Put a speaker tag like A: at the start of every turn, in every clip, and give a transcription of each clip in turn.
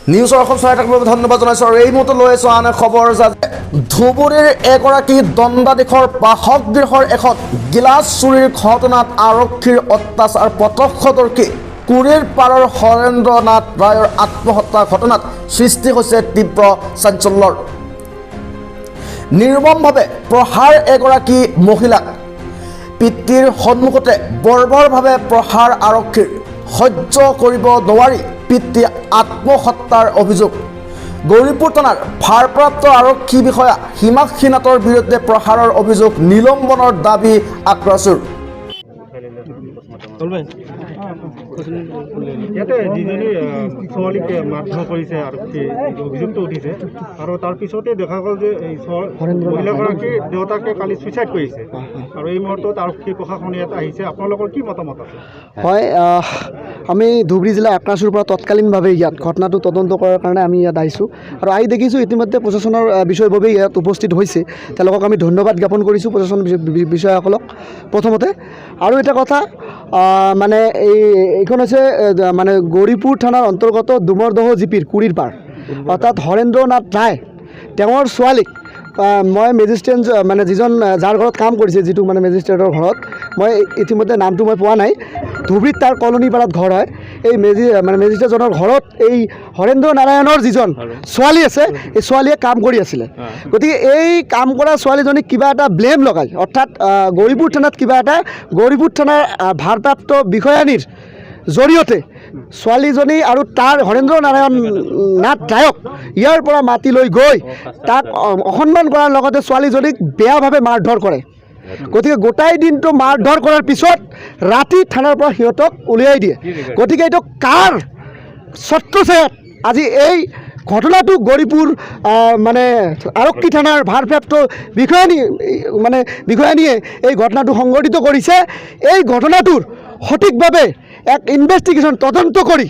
A: নিউজৰ এখন চাই থাকিবলৈ ধন্যবাদ জনাইছোঁ আৰু এই মুহূৰ্তত লৈ আছোঁ আন এক খবৰ যে ধুবুৰীৰ এগৰাকী দণ্ডাধীশৰ বাসগৃহৰ এখন গিলাচ চুৰিৰ ঘটনাত আৰক্ষীৰ অত্যাচাৰ প্ৰত্যক্ষদৰ্শী কুৰিৰ পাৰৰ হৰেন্দ্ৰ নাথ ৰায়ৰ আত্মহত্যা ঘটনাত সৃষ্টি হৈছে তীব্ৰ চাঞ্চল্যৰ। নিৰ্মমভাৱে প্ৰহাৰ এগৰাকী মহিলাক পিতৃৰ সন্মুখতে বৰ্বৰভাৱে প্ৰহাৰ আৰক্ষীৰ সহ্য কৰিব নোৱাৰি পিতৃ আত্মহত্যাৰ অভিযোগ। গৌৰীপুৰ থানাৰ ভাৰপ্ৰাপ্ত আৰক্ষী বিষয়া হিমাক্ষী নাথৰ বিৰুদ্ধে প্ৰহাৰৰ অভিযোগ নিলম্বনৰ দাবী আক্ৰাচুৰ।
B: ইয়াতে যিজনী ছোৱালীক মাৰধৰ কৰিছে আৰক্ষী অভিযোগটো উঠিছে আৰু তাৰ পিছতে দেখা গ'ল যে এই মহিলাগৰাকীৰ দেউতাকে কালি ছুইচাইড কৰিছে আৰু এই মুহূৰ্তত আৰক্ষী প্ৰশাসন ইয়াত আহিছে। আপোনালোকৰ কি মতামত আছে?
C: হয়, আমি ধুবুৰী জিলা আক্ৰাচুৰ পৰা তৎকালীনভাৱে ইয়াত ঘটনাটো তদন্ত কৰাৰ কাৰণে আমি ইয়াত আহিছোঁ আৰু আহি দেখিছোঁ ইতিমধ্যে প্ৰশাসনৰ বিষয়ভাৱে ইয়াত উপস্থিত হৈছে। তেওঁলোকক আমি ধন্যবাদ জ্ঞাপন কৰিছোঁ প্ৰশাসন বিষয়াসকলক প্ৰথমতে। আৰু এটা কথা মানে এইখন হৈছে মানে গৌৰীপুৰ থানাৰ অন্তৰ্গত ডুমৰদহ জিপিৰ কুৰিৰ পাৰ, অৰ্থাৎ হৰেন্দ্ৰ নাথ ৰায় তেওঁৰ ছোৱালীক মই মেজিষ্ট্ৰেট মানে যিজন যাৰ ঘৰত কাম কৰিছে, যিটো মানে মেজিষ্ট্ৰেটৰ ঘৰত, মই ইতিমধ্যে নামটো মই পোৱা নাই, ধুবুৰীত তাৰ কলনীপাৰাত ঘৰ হয়। এই মেজিষ্ট্ৰেটজনৰ ঘৰত এই হৰেন্দ্ৰ নাৰায়ণৰ যিজন ছোৱালী আছে, এই ছোৱালীয়ে কাম কৰি আছিলে। গতিকে এই কাম কৰা ছোৱালীজনীক কিবা এটা ব্লেম লগাই, অৰ্থাৎ গৌৰীপুৰ থানাত কিবা এটা গৌৰীপুৰ থানাৰ ভাৰপ্ৰাপ্ত বিষয়ানীৰ জৰিয়তে ছোৱালীজনী আৰু তাৰ হৰেন্দ্ৰ নাৰায়ণ নাথ ৰায়ক ইয়াৰ পৰা মাতি লৈ গৈ তাক অসন্মান কৰাৰ লগতে ছোৱালীজনীক বেয়াভাৱে মাৰধৰ কৰে। গতিকে গোটাই দিনটো মাৰধৰ কৰাৰ পিছত ৰাতি থানাৰ পৰা সিহঁতক উলিয়াই দিয়ে। গতিকে এইটো কাৰ ছত্ৰছায়াত আজি এই ঘটনাটো গৌৰীপুৰ মানে আৰক্ষী থানাৰ ভাৰপ্ৰাপ্ত বিষয়ানীয়ে এই ঘটনাটো সংঘটিত কৰিছে। এই ঘটনাটোৰ সঠিকভাৱে এক ইনভেষ্টিগেশ্যন তদন্ত কৰি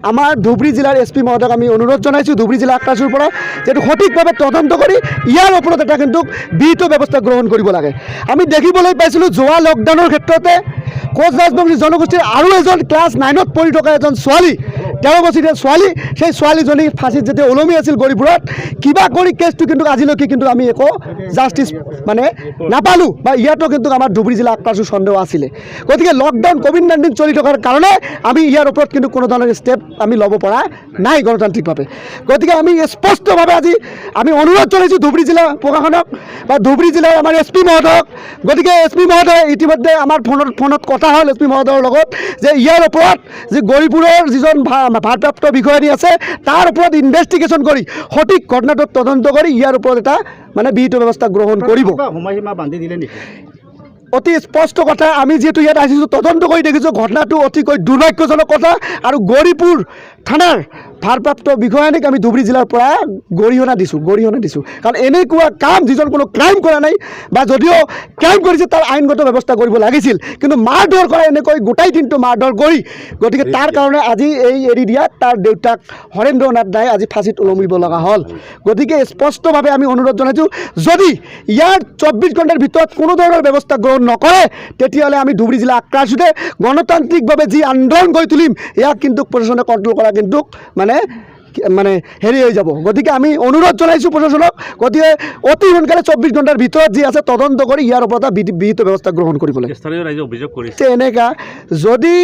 C: আমাৰ ধুবুৰী জিলাৰ SP মহোদয়ক আমি অনুৰোধ জনাইছোঁ, ধুবুৰী জিলা আক্ৰাচুৰ পৰা, যিহেতু সঠিকভাৱে তদন্ত কৰি ইয়াৰ ওপৰত এটা কিন্তু বিহিত ব্যৱস্থা গ্ৰহণ কৰিব লাগে। আমি দেখিবলৈ পাইছিলোঁ যোৱা লকডাউনৰ ক্ষেত্ৰতে কোচ ৰাজবংশী জনগোষ্ঠীৰ আৰু এজন ক্লাছ 9ত পঢ়ি থকা এজন ছোৱালী, 13 বছৰীয়া ছোৱালী, সেই ছোৱালীজনী ফাঁচীত যেতিয়া ওলমি আছিল গৌৰীপুৰত, কিবা কৰি কেছটো কিন্তু আজিলৈকে কিন্তু আমি একো জাষ্টিছ মানে নাপালোঁ, বা ইয়াতো কিন্তু আমাৰ ধুবুৰী জিলা আক্ৰাচুৰ সন্দেহ আছিলে। গতিকে লকডাউন COVID-19 চলি থকাৰ কাৰণে আমি ইয়াৰ ওপৰত কিন্তু কোনো ধৰণৰ ষ্টেপ আমি ল'ব পৰা নাই গণতান্ত্ৰিকভাৱে। গতিকে আমি স্পষ্টভাৱে আজি আমি অনুৰোধ জনাইছোঁ ধুবুৰী জিলা প্ৰশাসনক বা ধুবুৰী জিলাৰ আমাৰ SP মহোদয়ক। গতিকে SP মহোদয় ইতিমধ্যে আমাৰ ফোনত কথা হ'ল SP মহোদয়ৰ লগত যে ইয়াৰ ওপৰত যে গৌৰীপুৰৰ যিজন ভাৰপ্ৰাপ্ত বিষয়ানী আছে তাৰ ওপৰত ইনভেষ্টিগেশ্যন কৰি সঠিক ঘটনাটো তদন্ত কৰি ইয়াৰ ওপৰত এটা মানে বিহিত ব্যৱস্থা গ্ৰহণ কৰিব।
B: সময়সীমা বান্ধি দিলে নেকি?
C: অতি স্পষ্ট কথা, আমি যিহেতু ইয়াত আহিছোঁ তদন্ত কৰি দেখিছোঁ ঘটনাটো অতিকৈ দুৰ্ভাগ্যজনক কথা। আৰু গৌৰীপুৰ থানাৰ ভাৰপ্ৰাপ্ত বিষয়ানীক আমি ধুবুৰী জিলাৰ পৰা গৰিহণা দিছোঁ, কাৰণ এনেকুৱা কাম যিজন কোনো ক্ৰাইম কৰা নাই, বা যদিও ক্ৰাইম কৰিছে তাৰ আইনগত ব্যৱস্থা কৰিব লাগিছিল, কিন্তু মাৰধৰ কৰা এনেকৈ গোটাই দিনটো মাৰধৰ কৰি, গতিকে তাৰ কাৰণে আজি এই এৰি দিয়াত তাৰ দেউতাক হৰেন্দ্ৰ নাথ ৰায় আজি ফাঁচীত ওলমিব লগা হ'ল। গতিকে স্পষ্টভাৱে আমি অনুৰোধ জনাইছোঁ, যদি ইয়াৰ 24 ঘণ্টাৰ ভিতৰত কোনো ধৰণৰ ব্যৱস্থা গ্ৰহণ নকৰে তেতিয়াহ'লে আমি ধুবুৰী জিলা আক্ৰাচুতে গণতান্ত্ৰিকভাৱে যি আন্দোলন গঢ়ি তুলিম, ইয়াক কিন্তু প্ৰশাসনে কণ্ট্ৰল কৰা কিন্তু মানে হেৰি হৈ যাব। গতিকে আমি অনুৰোধ জনাইছোঁ প্ৰশাসনক, গতিকে অতি সোনকালে 24 ঘণ্টাৰ ভিতৰত যি আছে তদন্ত কৰি ইয়াৰ ওপৰত বিহিত ব্যৱস্থা গ্ৰহণ কৰিব লাগে।
B: স্থানীয় ৰাইজে অভিযোগ কৰিছে
C: এনেকুৱা, যদি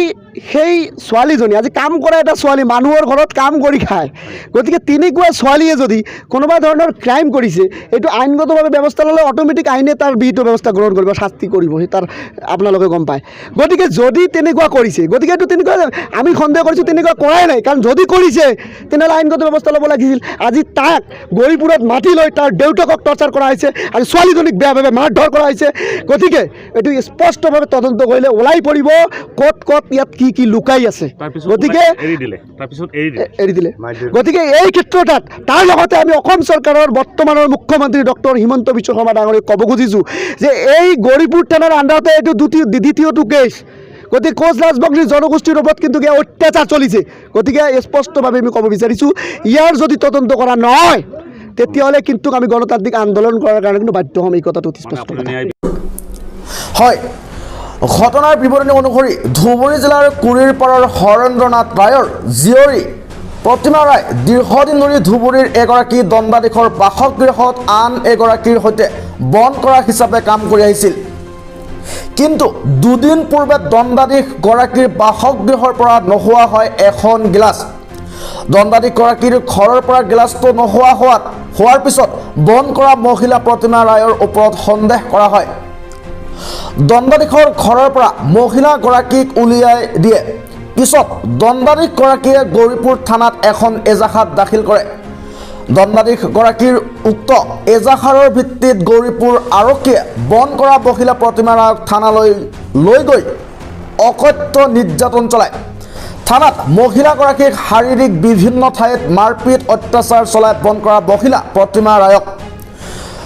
C: সেই ছোৱালীজনী আজি কাম কৰা এটা ছোৱালী মানুহৰ ঘৰত কাম কৰি খায়, গতিকে তেনেকুৱা ছোৱালীয়ে যদি কোনোবা ধৰণৰ ক্ৰাইম কৰিছে, এইটো আইনগতভাৱে ব্যৱস্থা ল'লে অট'মেটিক আইনে তাৰ বিহিত ব্যৱস্থা গ্ৰহণ কৰিব, শাস্তি কৰিব, সেই তাৰ আপোনালোকে গম পায়। গতিকে যদি তেনেকুৱা কৰিছে, গতিকে এইটো তেনেকুৱা আমি সন্দেহ কৰিছোঁ তেনেকুৱা কৰাই নাই, কাৰণ যদি কৰিছে তেনেহ'লে আইনগত ব্যৱস্থা ল'ব লাগিছিল। আজি তাক গৌৰীপুৰত মাতি লৈ তাৰ দেউতাকক টৰ্চাৰ কৰা হৈছে আৰু ছোৱালীজনীক বেয়াভাৱে মাৰধৰ কৰা হৈছে। গতিকে এইটো স্পষ্টভাৱে তদন্ত কৰিলে ওলাই পৰিব ক'ত ইয়াত কি লুকাই আছে। গতিকে এৰি দিলে। গতিকে এই ক্ষেত্ৰতাত তাৰ লগতে আমি অসম চৰকাৰৰ বৰ্তমানৰ মুখ্যমন্ত্ৰী ডক্টৰ হিমন্ত বিশ্ব শৰ্মা ডাঙৰীয়াক ক'ব খুজিছোঁ যে এই গৌৰীপুৰ থানাৰ আণ্ডাৰতে এইটো দ্বিতীয়টো কেছ। গতিকে কোচ ৰাজবংশী জনগোষ্ঠীৰ ওপৰত কিন্তু অত্যাচাৰ চলিছে। গতিকে স্পষ্টভাৱে আমি ক'ব বিচাৰিছোঁ, ইয়াৰ যদি তদন্ত কৰা নহয় তেতিয়াহ'লে কিন্তু আমি গণতান্ত্ৰিক আন্দোলন কৰাৰ কাৰণে কিন্তু বাধ্য হ'ম, এই কথাটো অতি স্পষ্ট।
A: হয়, ঘটনাৰ বিৱৰণী অনুসৰি ধুবুৰী জিলাৰ কুৰিৰ পাৰৰ হৰেন্দ্ৰ নাথ ৰায়ৰ জীয়ৰী প্ৰতিমা ৰায় দীৰ্ঘদিন ধৰি ধুবুৰীৰ এগৰাকী দণ্ডাধীশৰ বাসগৃহত আন এগৰাকীৰ সৈতে বন কৰা হিচাপে কাম কৰি আহিছিল। কিন্তু দুদিন পূৰ্বে দণ্ডাধীশগৰাকীৰ বাসগৃহৰ পৰা নোহোৱা হয় এখন গিলাচ। দণ্ডাধীশগৰাকীৰ ঘৰৰ পৰা গিলাচটো নোহোৱা হোৱাৰ পিছত বন কৰা মহিলা প্ৰতিমা ৰায়ৰ ওপৰত সন্দেহ কৰা হয়। দণ্ডাধীশৰ ঘৰৰ পৰা মহিলাগৰাকীক উলিয়াই দিয়ে। পিছত দণ্ডাধীশগৰাকীয়ে গৌৰীপুৰ থানাত এখন এজাহাৰ দাখিল কৰে। দণ্ডাধীশগৰাকীৰ উক্ত এজাহাৰৰ ভিত্তিত গৌৰীপুৰ আৰক্ষীয়ে বন কৰা মহিলা প্ৰতিমা ৰায়ক থানালৈ লৈ গৈ অকথ্য নিৰ্যাতন চলায়। থানাত মহিলাগৰাকীক শাৰীৰিক বিভিন্ন ঠাইত মাৰপিট অত্যাচাৰ চলাই বন কৰা মহিলা প্ৰতিমা ৰায়ক।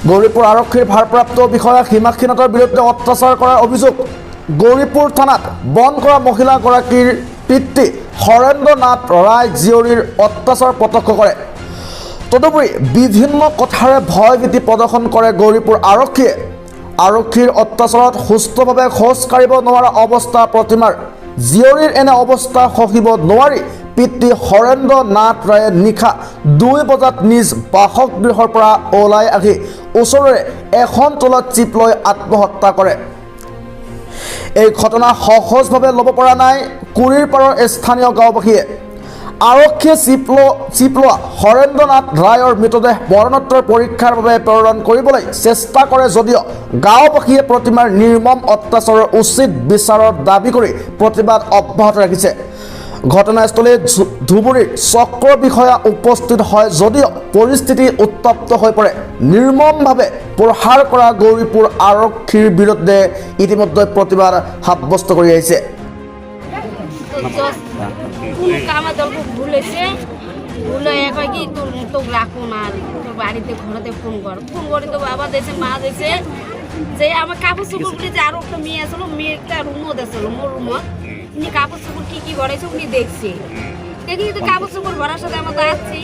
A: গৌৰীপুৰ আৰক্ষীৰ ভাৰপ্ৰাপ্ত বিষয়া হিমাক্ষী নাথৰ বিৰুদ্ধে অত্যাচাৰ কৰাৰ অভিযোগ। গৌৰীপুৰ থানাত বন কৰা মহিলাগৰাকীৰ পিতৃ হৰেন্দ্ৰ নাথ ৰায় জীয়ৰীৰ অত্যাচাৰ প্ৰত্যক্ষ কৰে। তদুপৰি বিভিন্ন কথাৰে ভয়ভীতি প্ৰদৰ্শন কৰে গৌৰীপুৰ আৰক্ষীয়ে। আৰক্ষীৰ অত্যাচাৰত সুস্থভাৱে খোজ কাঢ়িব নোৱাৰা অৱস্থা প্ৰতিমাৰ। জীয়ৰীৰ এনে অৱস্থা সহিব নোৱাৰি পিতৃ হৰেন্দ্ৰ নাথ ৰায়ে নিশা 2 বজাত নিজ বাসগৃহৰ পৰা ওলাই আহি ওচৰৰে এখন তলত চিপ লৈ আত্মহত্যা কৰে। এই ঘটনা সহজভাৱে ল'ব পৰা নাই কুৰিৰ পাৰৰ স্থানীয় গাঁওবাসীয়ে। আৰক্ষীয়ে চিপ লোৱা হৰেন্দ্ৰ নাথ ৰায়ৰ মৃতদেহ মৰণোত্তৰ পৰীক্ষাৰ বাবে প্ৰেৰণ কৰিবলৈ চেষ্টা কৰে যদিও গাঁওবাসীয়ে প্ৰতিমাৰ নিৰ্মম অত্যাচাৰৰ উচিত বিচাৰৰ দাবী কৰি প্ৰতিবাদ অব্যাহত ৰাখিছে। ঘটনাস্থলীত ধুবুৰীৰ চক্ৰ বিষয়া উপস্থিত হয় যদিও পৰিস্থিতি উত্তপ্ত হৈ পৰে। নিৰ্মমভাৱে প্ৰহাৰ কৰা গৌৰীপুৰ আৰক্ষীৰ বিৰুদ্ধে ইতিমধ্যে প্ৰতিবাদ সাব্যস্ত কৰি আহিছে।
D: কোনো কামে দলকে ভুল হয়েছে, ভুল হয়ে কয় কি তোক রাখো না, তোর বাড়িতে ঘরেতে ফোন করি তো বাবা দিয়েছে, মা দিয়েছে যে আমার কাপড় চোপড় বলে যে আরো একটা মেয়ে আসলো, মেয়েটা রুমও দিয়েছিল মোর রুমত, উনি কাপড় চোপড় কি করেছে উনি দেখছি। দেখি তো কাপড় চোপড় ভরার সাথে আমরা আসছি,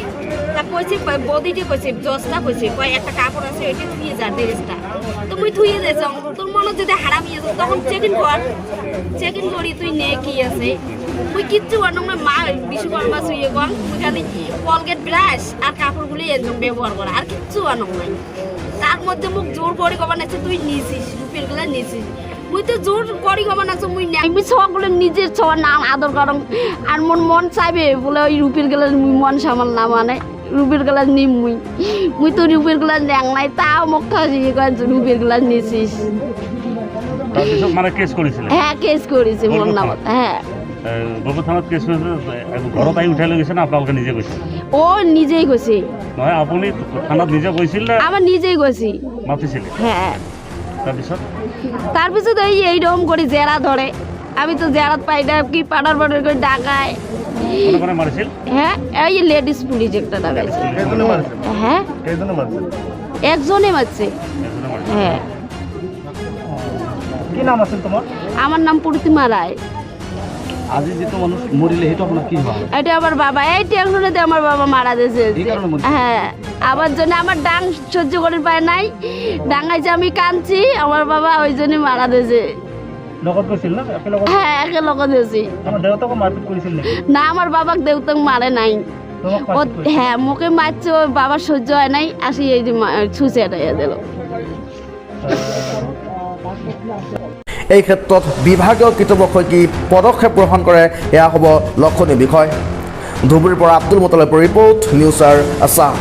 D: তা কইছে বদিটি কইছে জজটা কইছে কয় একটা কাপড় আছে ওইটা ধুয়ে যা ড্রেসটা, তো মুই ধুয়ে দিয়েছ। তোর মনে যদি হারামি আছে তখন চেক ইন করি তুই নে কি আছে। মুই কিচ্ছু বানো না, মা বিশ্বকর্মা শুয়ে গল, মুই খালি কলগেট ব্রাশ আর কাপড়গুলি একদম ব্যবহার করা, আর কিচ্ছু বানো নাই। তার মধ্যে মুখ জোর করে কমান আছে তুই নিয়েছিস রুপির গুলা নিয়েছিস, মুই তো জোর করি কমান আছে মুই নাই, আমি সবগুলো নিজের সবার নাম আদর করম। আর মন চাইবে বলে ওই রুপির গেলে মুই মন সামাল না মানে রুপির গেলাস নিম মুই তো রুপির গেলাস দেখ নাই, তাও মুখ খাসিয়ে কয় রুপির গেলাস নিয়েছিস।
E: মানে কেস করেছিল?
D: হ্যাঁ কেস করেছে মোর নামত। হ্যাঁ
E: গৌরপুর থানাত কেস করেছে, ঘৰত আহি উঠাই লৈ গৈছে না আপোনালোকে নিজে গৈছে?
D: ও নিজেই গৈছে।
E: নহয় আপুনি থানাত নিজে গৈছিল না?
D: আমার নিজেই গৈছি।
E: মাতিছিলে?
D: হ্যাঁ
E: তাৰপিছত
D: এইরকম করে জেরা ধরে, আমি তো জেরাত পাই না, কি পাড়ার পাড়ার করে ডাকায়।
E: কোনে কোনে মারিছিল?
D: হ্যাঁ এই লেডিস পুলিশ একটা ডাকাইছে। হ্যাঁ একজনে মারছে। হ্যাঁ
B: কি নাম আছিল তোমার?
D: আমার নাম প্রতিমা রায়।
C: আজি যেটো মানুষ মরিলে সেইটো আপনার কি হয়?
D: এটা আমার বাবা, এই টেনশনেতে আমার বাবা মারা গেছে। হ্যাঁ আমার জন্য আমার ডাং সহ্য করে পায় নাই, ডাঙাইছে আমি কাঁদছি, আমার বাবা ওই জন্য মারা গেছে। হ্যাঁ একে লগত হয়েছি। না আমার বাবাকে দেউতাক মারে নাই। হ্যাঁ মোকে মারছে, ওই বাবার সহ্য হয় নাই, আসি এই যে ছুঁচে এটাই দিল।
A: এই ক্ষেত্ৰত বিভাগীয় কৰ্তৃপক্ষই কি পদক্ষেপ গ্ৰহণ কৰে এয়া হ'ব লক্ষণীয় বিষয়। ধুবুৰীৰ পৰা আব্দুল মোতালেবৰ ৰিপৰ্ট, নিউজ আৰ আছাম।